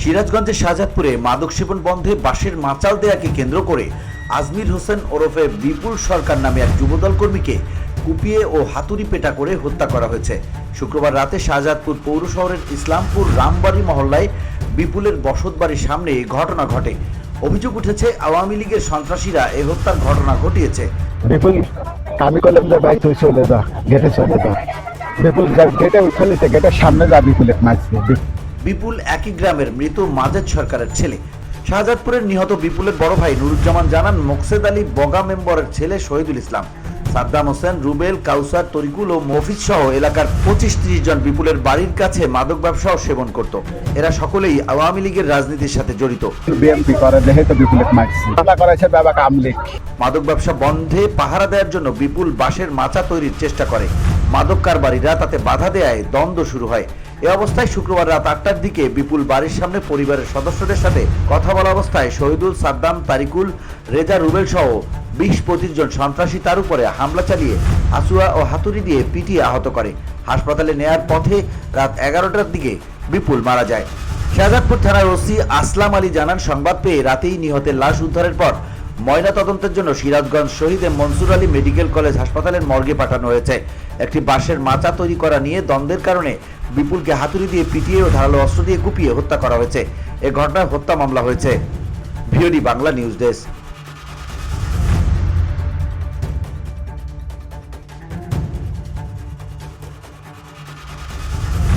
সিরাজগঞ্জের শাহজাদপুরে মাদক সেবন বন্ধে বাঁশের মাচাল দেয়াকে কেন্দ্র করে আজমির হোসেন ওরফে বিপুল সরকার নামে এক যুবদল কর্মীকে কুপিয়ে ও হাতুড়ি পেটা করে হত্যা করা হয়েছে। শুক্রবার রাতে শাহজাদপুর পৌর শহরের ইসলামপুর রামবাড়ি মহল্লায় বিপুলের বসতবাড়ির সামনে এই ঘটনা ঘটে। অভিযোগ উঠেছে আওয়ামী লীগের সন্ত্রাসীরা এই হত্যার ঘটনা ঘটিয়েছে। বিপুল আমি করলাম যে ভাই তুই চলে যা, গেটে চলে যা। বিপুল গেটে উঠে গেটের সামনে যা, বিপুল মারছে। বিপুল একই গ্রামের মৃত মাজেদ সরকারের ছেলে। শাহজাদপুরের নিহত বিপুলের বড় ভাই নুরুজ্জামান জানান, মোকসেদ আলী বগা মেম্বরের ছেলে শহীদুল ইসলাম, সাদ্দাম হোসেন, রুবেল, কাউসার, তরিকুল ও মফিজ সহ এলাকার 25-30 জন বিপুলের বাড়ির কাছে মাদক ব্যবসাও সেবন করত। এরা সকলেই আওয়ামী লীগের রাজনীতির সাথে জড়িত। বিএমপি করে দেখে তো বিপুল মারছে, হামলা করেছে বাবা কামলিক। মাদক ব্যবসা বন্ধে পাহারা দেওয়ার জন্য বিপুল বাঁশের মাচা তৈরির চেষ্টা করে। মাদক কারবারিরা তাতে বাধা দেয়ায় দ্বন্দ্ব শুরু হয়। এ অবস্থায় শুক্রবার রাত 8টার দিকে বিপুল বাড়ির সামনে পরিবারের সদস্যদের সাথে কথা বলা অবস্থায় শহীদুল, সাদ্দাম, তারিকুল, রেজা, রুবেল সহ 20-25 জন সন্ত্রাসী তার উপরে হামলা চালিয়ে আসুয়া ও হাতুড়ি দিয়ে পিটিয়ে আহত করে। হাসপাতালে নেয়ার পথে রাত 11টার দিকে বিপুল মারা যায়। শাহজাদপুর থানার ওসি আসলাম আলী জানান, সংবাদ পেয়ে রাতেই নিহতের লাশ উদ্ধারের পর ময়না তদন্তের জন্য সিরাজগঞ্জ শহীদ মনসুর আলী মেডিকেল কলেজ হাসপাতালের মর্গে পাঠানো হয়েছে। একটি বাঁশের মাচা তৈরি করা নিয়ে দ্বন্দ্বের কারণে বিপুলকে হাতুড়ি দিয়ে পিটিয়ে ও ধারালো অস্ত্র দিয়ে কুপিয়ে হত্যা করা হয়েছে। এ ঘটনায় হত্যা মামলা হয়েছে। VOD Bangla news desk.